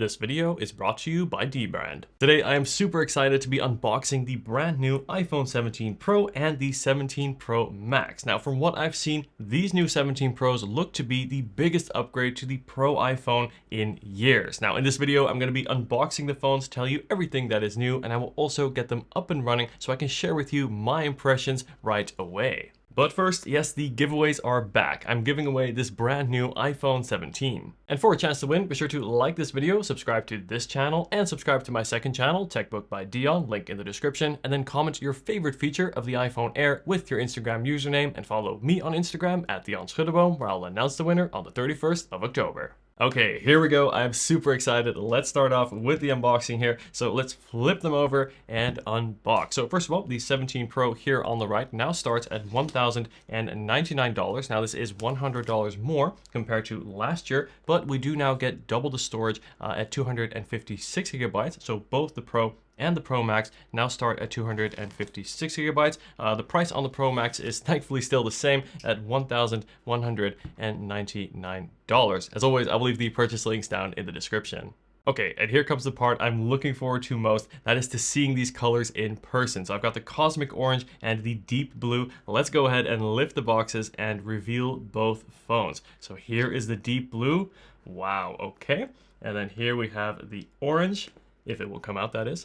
This video is brought to you by Dbrand. Today I am super excited to be unboxing the brand new iPhone 17 Pro and the 17 Pro Max. Now from what I've seen, these new 17 Pros look to be the biggest upgrade to the Pro iPhone in years. Now in this video I'm going to be unboxing the phones, tell you everything that is new, and I will also get them up and running so I can share with you my impressions right away. But first, yes, the giveaways are back. I'm giving away this brand new iPhone 17. And for a chance to win, be sure to like this video, subscribe to this channel, and subscribe to my second channel, TechBook by Dion, link in the description, and then comment your favorite feature of the iPhone Air with your Instagram username, and follow me on Instagram at Dion Schuddeboom, where I'll announce the winner on the 31st of October. Okay, here we go. I'm super excited. Let's start off with the unboxing here. So let's flip them over and unbox. So first of all, the 17 Pro here on the right now starts at $1,099. Now this is $100 more compared to last year, but we do now get double the storage at 256 gigabytes. So both the Pro and the Pro Max now start at 256 gigabytes. The price on the Pro Max is thankfully still the same at $1,199. As always, I will leave the purchase links down in the description. Okay, and here comes the part I'm looking forward to most. That is to seeing these colors in person. So I've got the Cosmic Orange and the Deep Blue. Let's go ahead and lift the boxes and reveal both phones. So here is the Deep Blue. Wow, okay. And then here we have the Orange. If it will come out, that is.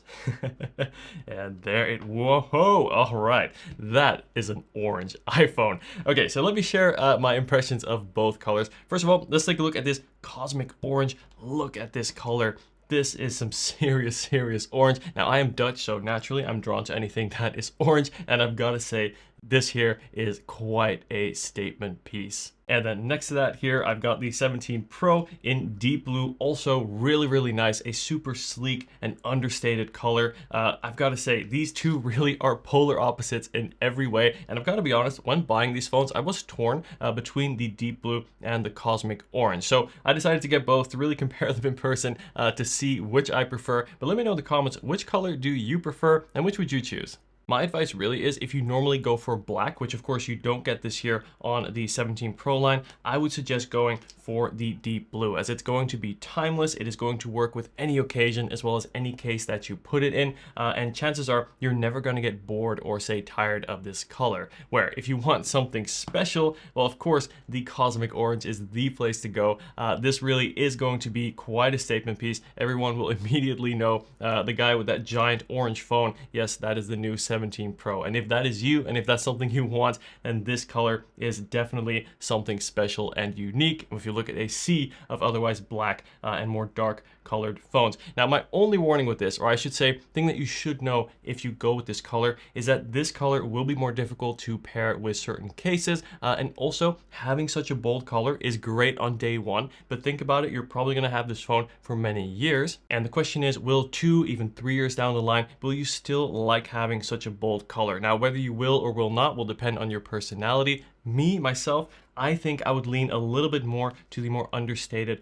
And there it, whoa, all right. That is an orange iPhone. Okay, so let me share my impressions of both colors. First of all, let's take a look at this Cosmic Orange. Look at this color. This is some serious orange. Now I am Dutch, so naturally I'm drawn to anything that is orange, and I've got to say this here is quite a statement piece. And then next to that here, I've got the 17 Pro in Deep Blue, also really nice, a super sleek and understated color. I've got to say, these two really are polar opposites in every way, and I've got to be honest, when buying these phones, I was torn between the Deep Blue and the Cosmic Orange. So I decided to get both to really compare them in person to see which I prefer. But let me know in the comments, which color do you prefer and which would you choose? My advice really is, if you normally go for black, which of course you don't get this year on the 17 Pro line, I would suggest going for the Deep Blue, as it's going to be timeless. It is going to work with any occasion as well as any case that you put it in, and chances are you're never going to get bored or say tired of this color. Where if you want something special, well, of course the Cosmic Orange is the place to go. This really is going to be quite a statement piece. Everyone will immediately know the guy with that giant orange phone. Yes, that is the new 17 Pro, and if that is you and if that's something you want, then this color is definitely something special and unique if you look at a sea of otherwise black and more dark colored phones. Now my only warning with this, or I should say thing that you should know if you go with this color, is that this color will be more difficult to pair with certain cases, and also having such a bold color is great on day one, but think about it, you're probably going to have this phone for many years, and the question is, will 2, even 3 years down the line, will you still like having such a bold color? Now whether you will or will not will depend on your personality. Myself, I think I would lean a little bit more to the more understated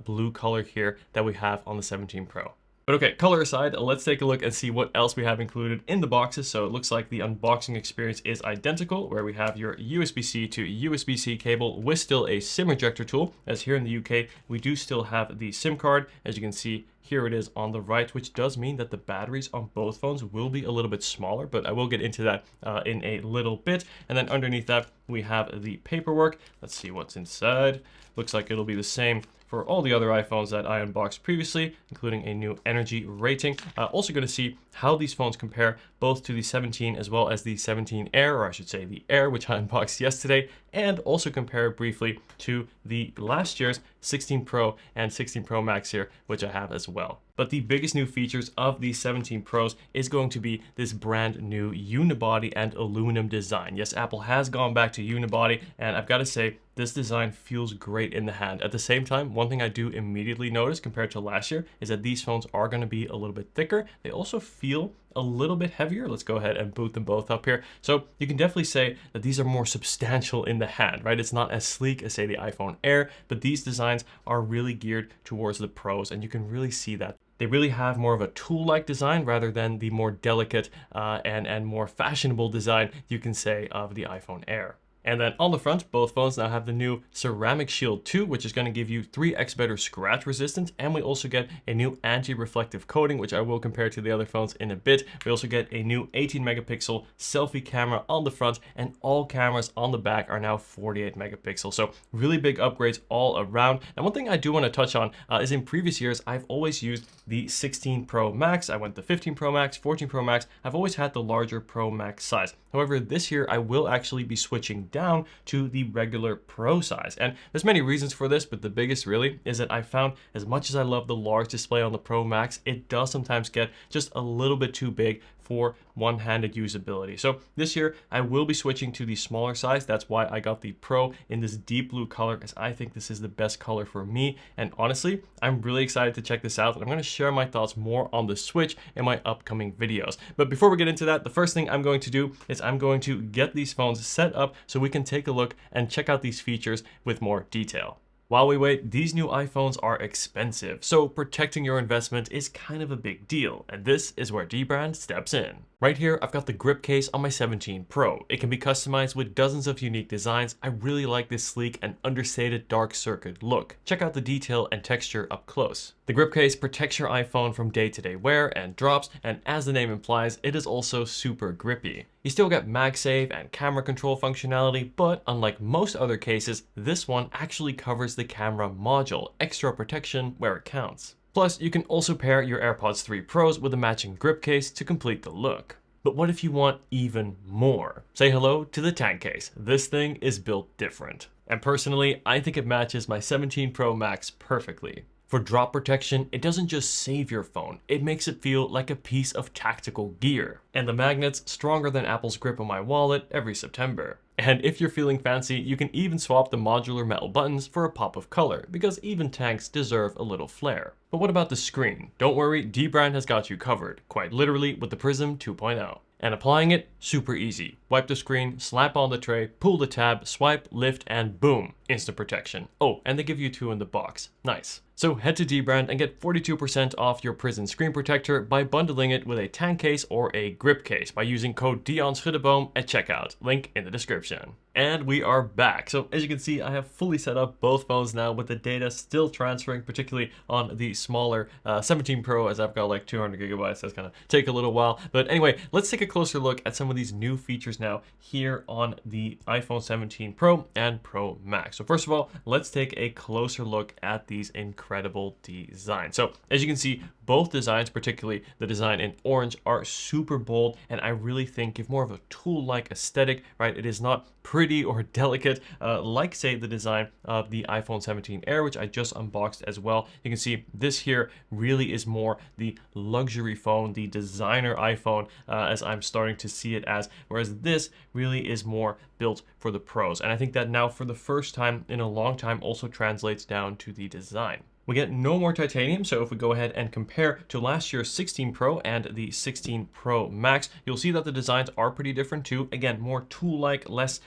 blue color here that we have on the 17 Pro. But okay, color aside, let's take a look and see what else we have included in the boxes. So it looks like the unboxing experience is identical, where we have your USB-C to USB-C cable with still a SIM ejector tool, as here in the UK, we do still have the SIM card. As you can see, here it is on the right, which does mean that the batteries on both phones will be a little bit smaller, but I will get into that in a little bit. And then underneath that, we have the paperwork. Let's see what's inside. Looks like it'll be the same for all the other iPhones that I unboxed previously, including a new energy rating. Also going to see how these phones compare both to the 17 as well as the 17 Air, or I should say the Air, which I unboxed yesterday, and also compare briefly to the last year's 16 Pro and 16 Pro Max here, which I have as well. But the biggest new features of the 17 Pros is going to be this brand new unibody and aluminum design. Yes, Apple has gone back to unibody, and I've got to say, this design feels great in the hand. At the same time, one thing I do immediately notice compared to last year is that these phones are going to be a little bit thicker. They also feel a little bit heavier. Let's go ahead and boot them both up here. So you can definitely say that these are more substantial in the hand, right? It's not as sleek as, say, the iPhone Air, but these designs are really geared towards the pros, and you can really see that. They really have more of a tool-like design rather than the more delicate and more fashionable design, you can say, of the iPhone Air. And then on the front, both phones now have the new Ceramic Shield 2, which is going to give you 3x better scratch resistance. And we also get a new anti-reflective coating, which I will compare to the other phones in a bit. We also get a new 18 megapixel selfie camera on the front, and all cameras on the back are now 48 megapixels. So really big upgrades all around. And one thing I do want to touch on is in previous years, I've always used the 16 Pro Max. I went to 15 Pro Max, 14 Pro Max. I've always had the larger Pro Max size. However, this year I will actually be switching down to the regular Pro size. And there's many reasons for this, but the biggest really is that I found as much as I love the large display on the Pro Max, it does sometimes get just a little bit too big for one-handed usability. So this year I will be switching to the smaller size. That's why I got the Pro in this deep blue color, as I think this is the best color for me. And honestly, I'm really excited to check this out, and I'm going to share my thoughts more on the Switch in my upcoming videos. But before we get into that, the first thing I'm going to do is I'm going to get these phones set up so we can take a look and check out these features with more detail. While we wait, these new iPhones are expensive, so protecting your investment is kind of a big deal, and this is where Dbrand steps in. Right here, I've got the grip case on my 17 Pro. It can be customized with dozens of unique designs. I really like this sleek and understated dark circuit look. Check out the detail and texture up close. The grip case protects your iPhone from day-to-day wear and drops, and as the name implies, it is also super grippy. You still get MagSafe and camera control functionality, but unlike most other cases, this one actually covers the camera module, extra protection where it counts. Plus, you can also pair your AirPods 3 Pros with a matching grip case to complete the look. But what if you want even more? Say hello to the tank case. This thing is built different. And personally, I think it matches my 17 Pro Max perfectly. For drop protection, it doesn't just save your phone, it makes it feel like a piece of tactical gear. And the magnet's stronger than Apple's grip on my wallet every September. And if you're feeling fancy, you can even swap the modular metal buttons for a pop of color, because even tanks deserve a little flair. But what about the screen? Don't worry, Dbrand has got you covered, quite literally with the Prism 2.0. And applying it, super easy. Wipe the screen, slap on the tray, pull the tab, swipe, lift, and boom, instant protection. Oh, and they give you 2 in the box. Nice. So head to Dbrand and get 42% off your Prism screen protector by bundling it with a tank case or a grip case by using code Dion Schuddeboom at checkout. Link in the description. And we are back. So as you can see, I have fully set up both phones now with the data still transferring, particularly on the smaller 17 Pro, as I've got like 200 gigabytes. That's gonna take a little while. But anyway, let's take a closer look at some of these new features now here on the iPhone 17 Pro and Pro Max. So first of all, let's take a closer look at these incredible designs. So as you can see, both designs, particularly the design in orange, are super bold, and I really think give more of a tool-like aesthetic, right? It is not pretty or delicate like, say, the design of the iPhone 17 Air, which I just unboxed as well. You can see this here really is more the luxury phone, the designer iPhone, as I'm starting to see it as, whereas this really is more built for the pros. And I think that now for the first time in a long time also translates down to the design. We get no more titanium, so if we go ahead and compare to last year's 16 Pro and the 16 Pro Max, you'll see that the designs are pretty different too. Again, more tool-like, less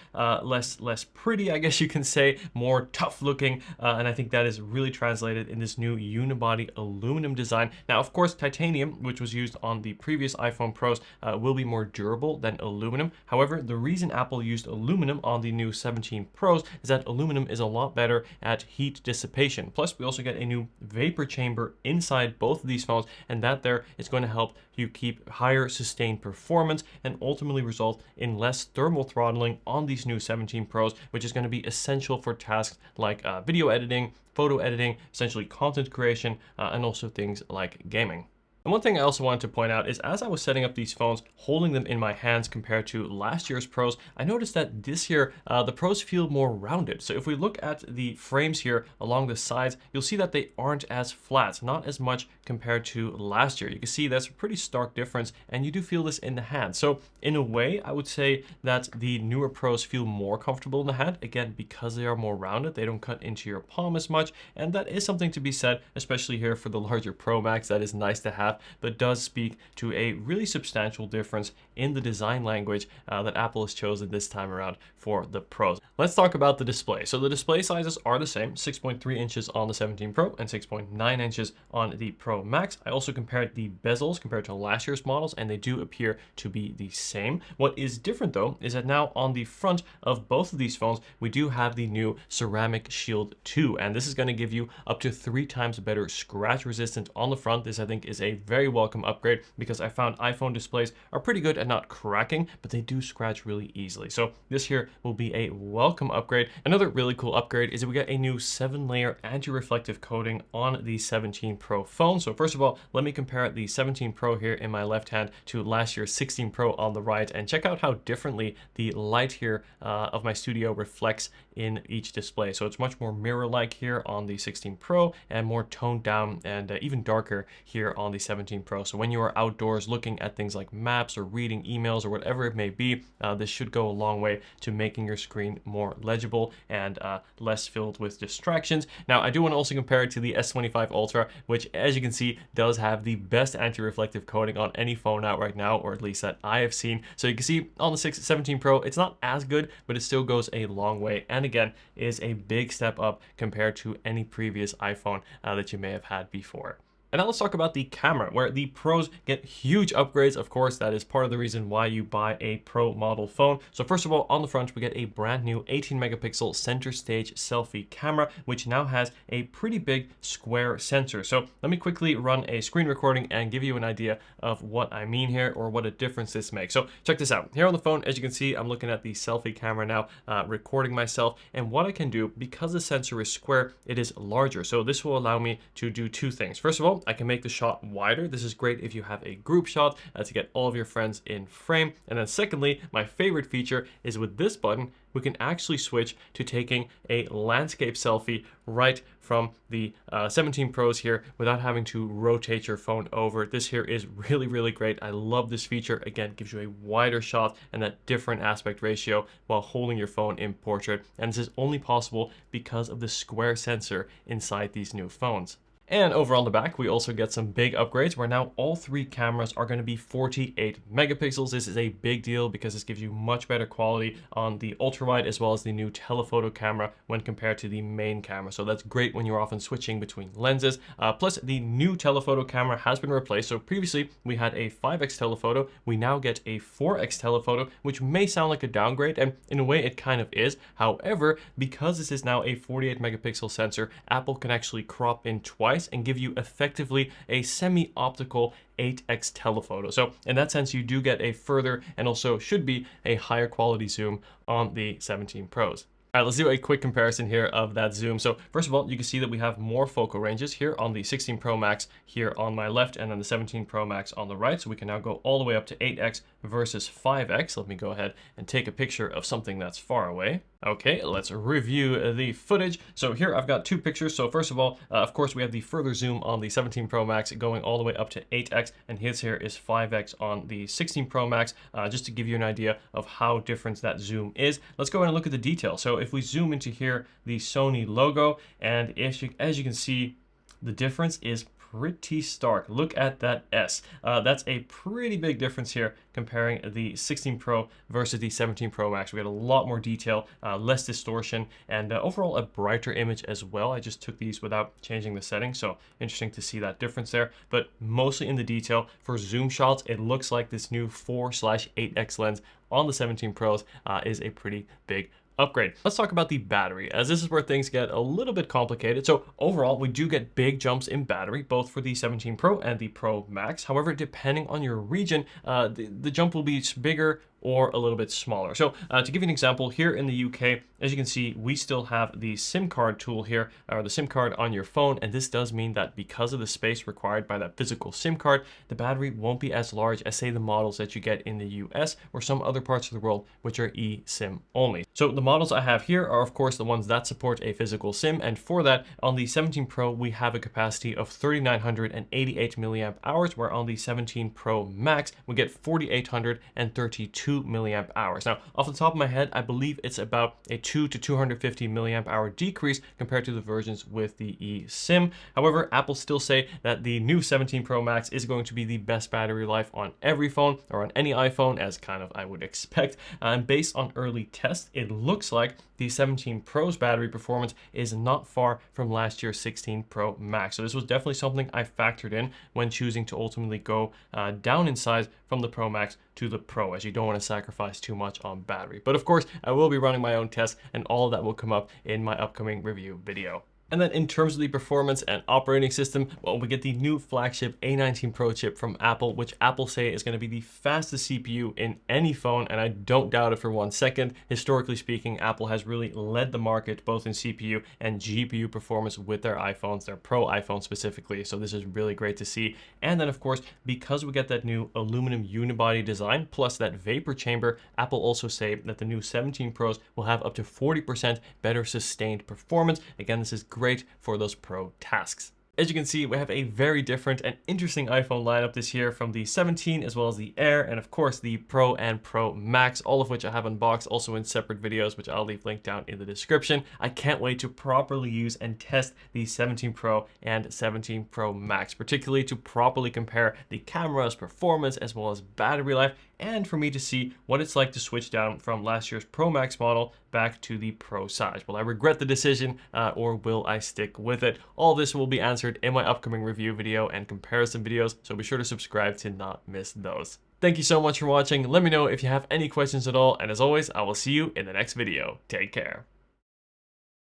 pretty, I guess you can say, more tough-looking, and I think that is really translated in this new unibody aluminum design. Now, of course, titanium, which was used on the previous iPhone Pros, will be more durable than aluminum. However, the reason Apple used aluminum on the new 17 Pros is that aluminum is a lot better at heat dissipation. Plus, we also get a new vapor chamber inside both of these phones, and that there is going to help you keep higher sustained performance and ultimately result in less thermal throttling on these new 17 Pros, which is going to be essential for tasks like video editing, photo editing, essentially content creation, and also things like gaming. And one thing I also wanted to point out is as I was setting up these phones, holding them in my hands compared to last year's Pros, I noticed that this year the Pros feel more rounded. So if we look at the frames here along the sides, you'll see that they aren't as flat, not as much compared to last year. You can see that's a pretty stark difference, and you do feel this in the hand. So in a way, I would say that the newer Pros feel more comfortable in the hand, again, because they are more rounded. They don't cut into your palm as much, and that is something to be said, especially here for the larger Pro Max. That is nice to have. that, but does speak to a really substantial difference in the design language that Apple has chosen this time around for the Pros. Let's talk about the display. So the display sizes are the same, 6.3 inches on the 17 Pro and 6.9 inches on the Pro Max. I also compared the bezels compared to last year's models, and they do appear to be the same. What is different though is that now on the front of both of these phones, we do have the new Ceramic Shield 2, and this is going to give you up to 3 times better scratch resistance on the front. This I think is a very welcome upgrade because I found iPhone displays are pretty good at not cracking, but they do scratch really easily. So this here will be a welcome upgrade. Another really cool upgrade is that we get a new 7-layer anti-reflective coating on the 17 Pro phone. So first of all, let me compare the 17 Pro here in my left hand to last year's 16 Pro on the right, and check out how differently the light here of my studio reflects in each display. So it's much more mirror-like here on the 16 Pro and more toned down and even darker here on the 17 Pro. So when you are outdoors looking at things like maps or reading emails or whatever it may be, this should go a long way to making your screen more legible and less filled with distractions. Now, I do want to also compare it to the S25 Ultra, which as you can see does have the best anti-reflective coating on any phone out right now, or at least that I have seen. So you can see on the 17 Pro, it's not as good, but it still goes a long way. And again, is a big step up compared to any previous iPhone that you may have had before. And now let's talk about the camera, where the Pros get huge upgrades. Of course, that is part of the reason why you buy a Pro model phone. So first of all, on the front, we get a brand new 18 megapixel center stage selfie camera, which now has a pretty big square sensor. So let me quickly run a screen recording and give you an idea of what I mean here, or what a difference this makes. So check this out. Here on the phone, as you can see, I'm looking at the selfie camera now, recording myself. And what I can do, because the sensor is square, it is larger. So this will allow me to do 2 things. First of all, I can make the shot wider. This is great if you have a group shot to get all of your friends in frame. And then secondly, my favorite feature is with this button, we can actually switch to taking a landscape selfie right from the 17 Pros here without having to rotate your phone over. This here is really, really great. I love this feature. Again, gives you a wider shot and that different aspect ratio while holding your phone in portrait. And this is only possible because of the square sensor inside these new phones. And over on the back, we also get some big upgrades where now all 3 cameras are going to be 48 megapixels. This is a big deal because this gives you much better quality on the ultra wide as well as the new telephoto camera when compared to the main camera. So that's great when you're often switching between lenses. Plus the new telephoto camera has been replaced. So previously we had a 5x telephoto. We now get a 4x telephoto, which may sound like a downgrade, and in a way it kind of is. However, because this is now a 48 megapixel sensor, Apple can actually crop in twice and give you effectively a semi-optical 8x telephoto. So in that sense, you do get a further and also should be a higher quality zoom on the 17 Pros. All right, let's do a quick comparison here of that zoom. So first of all, you can see that we have more focal ranges here on the 16 Pro Max here on my left, and then the 17 Pro Max on the right. So we can now go all the way up to 8x versus 5x. Let me go ahead and take a picture of something that's far away. Okay, let's review the footage. So here I've got 2 pictures. So first of all, of course, we have the further zoom on the 17 Pro Max going all the way up to 8x, and his here is 5x on the 16 Pro Max, just to give you an idea of how different that zoom is. Let's go ahead and look at the detail. So if we zoom into here, the Sony logo, and as you can see, the difference is pretty stark. Look at that S. That's a pretty big difference here comparing the 16 Pro versus the 17 Pro Max. We got a lot more detail, less distortion, and overall a brighter image as well. I just took these without changing the settings, so interesting to see that difference there. But mostly in the detail, for zoom shots, it looks like this new 4/8x lens on the 17 Pros is a pretty big upgrade. Let's talk about the battery, as this is where things get a little bit complicated. So overall, we do get big jumps in battery, both for the 17 Pro and the Pro Max. However, depending on your region, the jump will be bigger or a little bit smaller. So to give you an example, here in the UK, as you can see, we still have the SIM card tool here, or the SIM card on your phone. And this does mean that because of the space required by that physical SIM card, the battery won't be as large as, say, the models that you get in the US or some other parts of the world, which are eSIM only. So the models I have here are of course the ones that support a physical SIM, and for that on the 17 Pro we have a capacity of 3988 milliamp hours, where on the 17 Pro Max we get 4832 milliamp hours. Now off the top of my head, I believe it's about a 2 to 250 milliamp hour decrease compared to the versions with the eSIM. However, Apple still say that the new 17 Pro Max is going to be the best battery life on every phone, or on any iPhone, as kind of I would expect. And based on early tests, it looks like the 17 Pro's battery performance is not far from last year's 16 Pro Max. So this was definitely something I factored in when choosing to ultimately go down in size from the Pro Max to the Pro, as you don't want to sacrifice too much on battery. But of course, I will be running my own tests, and all of that will come up in my upcoming review video. And then in terms of the performance and operating system, well, we get the new flagship A19 Pro chip from Apple, which Apple say is going to be the fastest CPU in any phone, and I don't doubt it for 1 second. Historically speaking, Apple has really led the market both in CPU and GPU performance with their iPhones, their Pro iPhone specifically, so this is really great to see. And then of course, because we get that new aluminum unibody design plus that vapor chamber, Apple also say that the new 17 Pros will have up to 40% better sustained performance. Again, this is great for those pro tasks. As you can see, we have a very different and interesting iPhone lineup this year, from the 17 as well as the Air, and of course the Pro and Pro Max, all of which I have unboxed also in separate videos, which I'll leave linked down in the description. I can't wait to properly use and test the 17 Pro and 17 Pro Max, particularly to properly compare the camera's performance as well as battery life, and for me to see what it's like to switch down from last year's Pro Max model back to the Pro size. Will I regret the decision or will I stick with it? All this will be answered in my upcoming review video and comparison videos, so be sure to subscribe to not miss those. Thank you so much for watching. Let me know if you have any questions at all, and as always, I will see you in the next video. Take care.